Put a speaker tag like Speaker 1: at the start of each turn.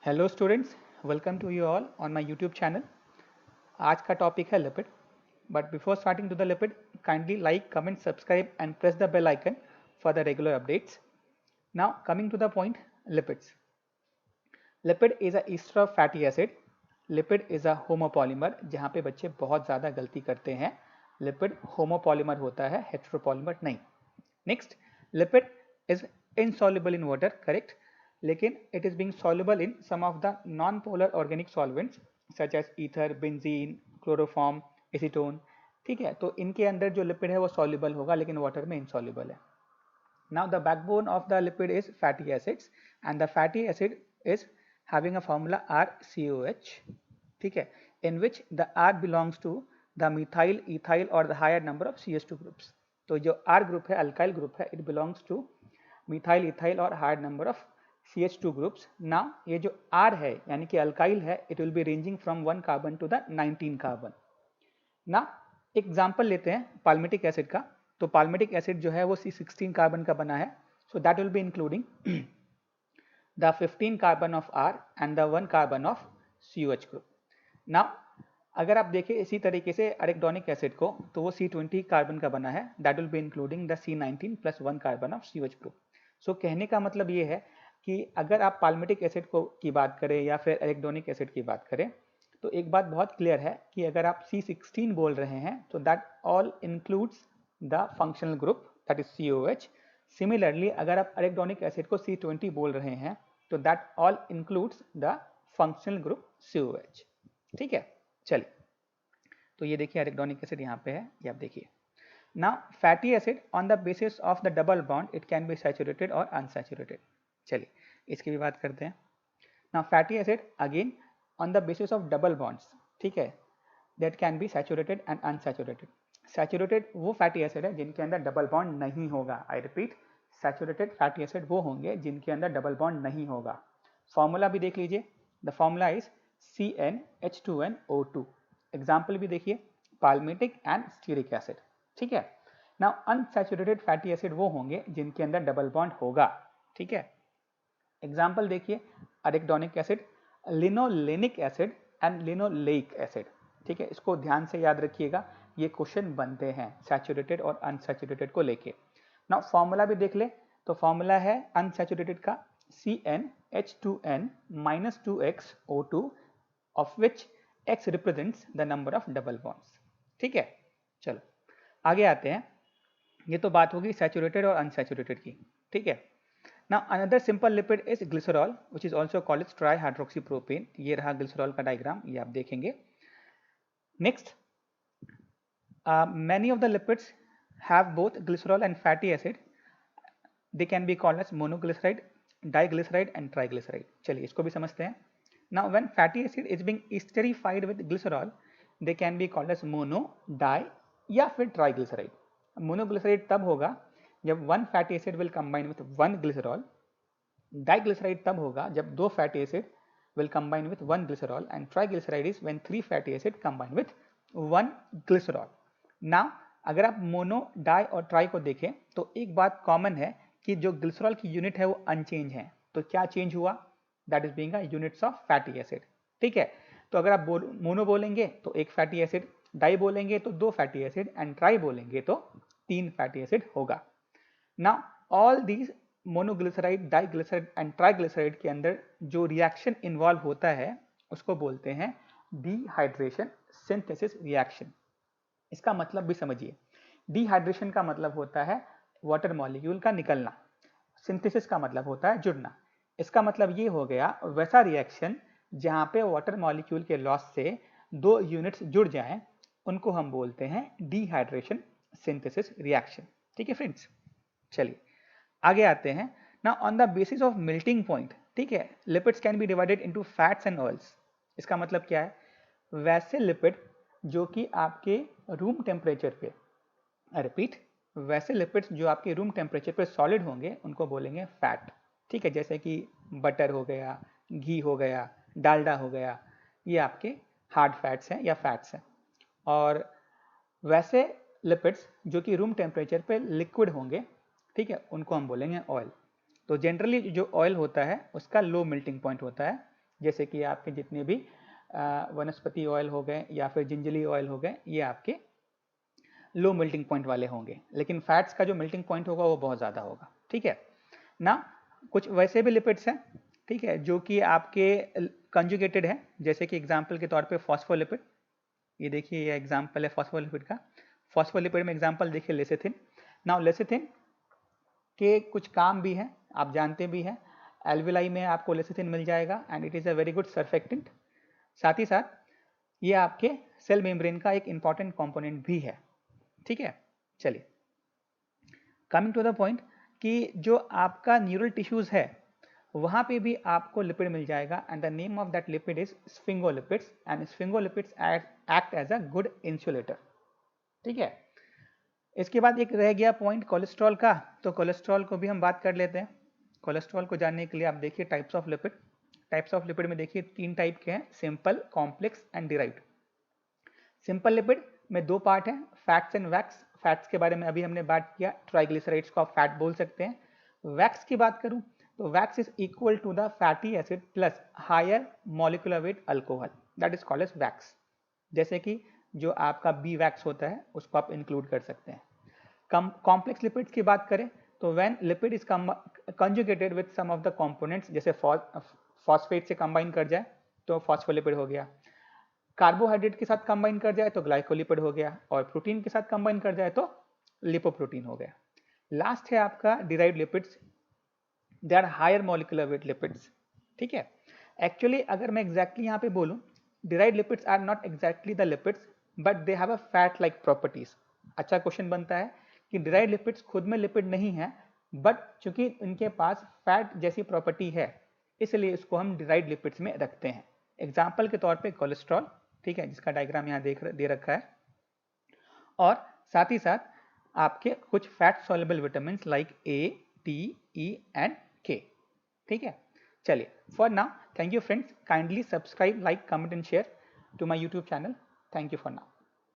Speaker 1: Hello students, welcome to you all on my YouTube channel. आज का topic है lipid. But before starting to the lipid, kindly like, comment, subscribe and press the bell icon for the regular updates. Now coming to the point, lipids. Lipid is a ester of fatty acid. Lipid is a homopolymer, जहाँ पे बच्चे बहुत ज़्यादा गलती करते हैं। Lipid homopolymer होता है, हेटेरोपॉलीमर नहीं। Next, lipid is insoluble in water, correct, लेकिन it is being soluble in some of the non-polar organic solvents such as ether, benzene, chloroform, acetone। ठीक है, तो इनके अंदर जो लिपिड है वो soluble होगा, लेकिन वाटर में insoluble है। Now the backbone of the lipid is fatty acids and the fatty acid is having a formula RCOH, ठीक है, in which the R belongs to the methyl, ethyl or the higher number of CH2 groups। तो जो R group है, alkyl group है, it belongs to methyl, ethyl और higher number of CH2 groups. ना ये जो R है यानी कि अल्काइल है, it will be ranging from 1 carbon to the 19 carbon. ना एग्जांपल लेते हैं पाल्मिटिक एसिड का। तो पाल्मिटिक एसिड जो है वो C16 कार्बन का बना है, so that will be including the 15 carbon of R and the 1 carbon of COH group. ना अगर आप देखें इसी तरीके से अरेक्डोनिक एसिड को, तो वो C20 कार्बन का बना है, that will be including the C19 plus 1 carbon of COH group. So कहने का मतलब ये है कि अगर आप पाल्मिटिक एसिड को की बात करें या फिर एरेक्डोनिक एसिड की बात करें, तो एक बात बहुत क्लियर है कि अगर आप C16 बोल रहे हैं तो that all includes the functional group, that is COH। Similarly अगर आप एरेक्डोनिक एसिड को C20 बोल रहे हैं तो that all includes the functional group COH। ठीक है, चलिए, तो ये देखिए एरेक्डोनिक एसिड यहाँ पे है, ये आप देखिए। Now fatty acid on the basis of the double bond it can be saturated or unsaturated। चलिए इसकी भी बात करते हैं। Now fatty acid again on the basis of double bonds, ठीक है, that can be saturated and unsaturated। Saturated वो fatty acid है जिनके अंदर डबल बॉन्ड नहीं होगा। I repeat, saturated fatty acid वो होंगे जिनके अंदर डबल बॉन्ड नहीं होगा। फॉर्मूला भी देख लीजिए, the formula is CnH2nO2। Example भी देखिए, पाल्मिटिक एंड स्टीरिक एसिड। ठीक है, नाउ अनसैचुरेटेड फैटी एसिड वो होंगे जिनके अंदर डबल बॉन्ड होगा। ठीक है, एग्जाम्पल देखिए, arachidonic acid, linolenic acid and linoleic acid. ठीक है, इसको ध्यान से याद रखिएगा, ये क्वेश्चन बनते हैं सैचुरेटेड और अनसैचुरेटेड को लेके। नाउ फॉर्मूला भी देख ले, तो फॉर्मूला है अनसैचुरेटेड का CnH2n minus 2xO2 of which x represents the number of double bonds। ठीक है, चलो आगे आते हैं। ये तो बात होगी सैचुरेटेड और अनसैचुरेटेड की। ठीक है, now another simple lipid is glycerol which is also called as trihydroxypropane. ये रहा ग्लिसरॉल का डायग्राम, ये आप देखेंगे। Next, many of the lipids have both glycerol and fatty acid। they can be called as monoglyceride, diglyceride and triglyceride। चलिए इसको भी समझते हैं। now when fatty acid is being esterified with glycerol they can be called as mono, di या फिर triglyceride। monoglyceride तब होगा जब one fatty acid will combine with one glycerol। diglyceride तब होगा जब दो fatty acid will combine with one glycerol and triglyceride is when three fatty acid combine with one glycerol। now अगर आप मोनो, डाई और ट्राई को देखें तो एक बात कॉमन है कि जो ग्लिसरॉल की यूनिट है वो अनचेंज है। तो क्या चेंज हुआ, that is being units of fatty acid. ठीक है, तो अगर आप मोनो बोलेंगे तो एक फैटी एसिड, डाई बोलेंगे तो दो फैटी एसिड एंड ट्राई बोलेंगे तो तीन फैटी एसिड होगा। Now all these monoglyceride, diglyceride and triglyceride के अंदर जो रिएक्शन इन्वॉल्व होता है उसको बोलते हैं डिहाइड्रेशन सिंथेसिस रिएक्शन। इसका मतलब भी समझिए, डिहाइड्रेशन का मतलब होता है वाटर मॉलिक्यूल का निकलना, सिंथेसिस का मतलब होता है जुड़ना। इसका मतलब ये हो गया वैसा रिएक्शन जहां पे वाटर मॉलिक्यूल के लॉस से दो यूनिट्स जुड़ जाएं, उनको हम बोलते हैं डिहाइड्रेशन सिंथेसिस रिएक्शन। ठीक है फ्रेंड्स, चलिए आगे आते हैं। ना on the basis of melting point, ठीक है, lipids can be divided into fats and oils. इसका मतलब क्या है, वैसे लिपिड जो कि आपके रूम टेम्परेचर पे, रिपीट, वैसे लिपिड्स जो आपके रूम टेम्परेचर पे सॉलिड होंगे उनको बोलेंगे फैट। ठीक है, जैसे कि बटर हो गया, घी हो गया, डालडा हो गया, ये आपके हार्ड फैट्स हैं या फैट्स हैं। और वैसे लिपिड्स जो कि रूम टेम्परेचर पे लिक्विड होंगे, ठीक है, उनको हम बोलेंगे ऑयल। तो जनरली जो ऑयल होता है उसका लो मेल्टिंग पॉइंट होता है, जैसे कि आपके जितने भी वनस्पति ऑयल हो गए या फिर जिंजली ऑयल हो गए, ये आपके लो मेल्टिंग पॉइंट वाले होंगे, लेकिन फैट्स का जो मेल्टिंग पॉइंट होगा वो बहुत ज़्यादा होगा। ठीक है ना। कुछ वैसे भी लिपिड्स हैं, ठीक है, जो कि आपके कंजुगेटेड है, जैसे कि एग्जाम्पल के तौर पे फॉस्फोलिपिड। ये देखिए, ये एग्जाम्पल है फॉस्फोलिपिड का। फॉस्फोलिपिड में एग्जाम्पल देखिए लेसिथिन। नाउ लेसिथिन के कुछ काम भी हैं, आप जानते भी हैं। एल्विलाई में आपको लेसिथिन मिल जाएगा and it is a very good surfactant. साथ ही साथ ये आपके सेल मेम्ब्रेन का एक इंपॉर्टेंट कंपोनेंट भी है। ठीक है, चलिए कमिंग टू द पॉइंट कि जो आपका न्यूरल टिश्यूज है वहां पे भी आपको लिपिड मिल जाएगा and the name of that lipid is sphingolipids and sphingolipids act as a good insulator. ठीक है, इसके बाद एक रह गया पॉइंट कोलेस्ट्रॉल का, तो कोलेस्ट्रॉल को भी हम बात कर लेते हैं। कोलेस्ट्रॉल को जानने के लिए आप देखिए types of lipid. Types of lipid में देखिए 3 टाइप के हैं, simple, complex and derived. Simple lipid में 2 पार्ट हैं, फैट्स एंड वैक्स। फैट्स के बारे में अभी हमने बात किया, ट्राइग्लिसराइड्स को आप फैट बोल सकते हैं। वैक्स की बात करूं तो wax is equal to the fatty acid plus higher molecular weight alcohol, that is called as wax. जैसे कि जो आपका बी वैक्स होता है उसको आप इंक्लूड कर सकते हैं। कॉम्प्लेक्स लिपिड्स की बात करें तो when lipid is conjugated with some of the components, जैसे फॉस्फेट से कंबाइन कर जाए तो फॉस्फोलिपिड हो गया, कार्बोहाइड्रेट के साथ कंबाइन कर जाए तो ग्लाइकोलिपिड हो गया, और प्रोटीन के साथ कंबाइन कर जाए तो लिपोप्रोटीन हो गया। लास्ट है आपका derived lipids, they are higher molecular weight lipids. ठीक है, एक्चुअली अगर मैं एग्जैक्टली यहाँ पे बोलूँ, derived lipids are not exactly the lipids but they have a fat like properties. अच्छा क्वेश्चन बनता है कि डिराइव्ड लिपिड्स खुद में लिपिड नहीं है, बट चूंकि इनके पास फैट जैसी प्रॉपर्टी है इसलिए इसको हम डिराइव्ड लिपिड्स में रखते हैं। एग्जाम्पल के तौर पे कोलेस्ट्रॉल, ठीक है, जिसका डायग्राम यहाँ दे रखा है, और साथ ही साथ आपके कुछ fat soluble vitamin like A, D, E and K. ठीक है, चलिए for now thank you friends, kindly subscribe, like, comment and share to my YouTube channel. Thank you for now.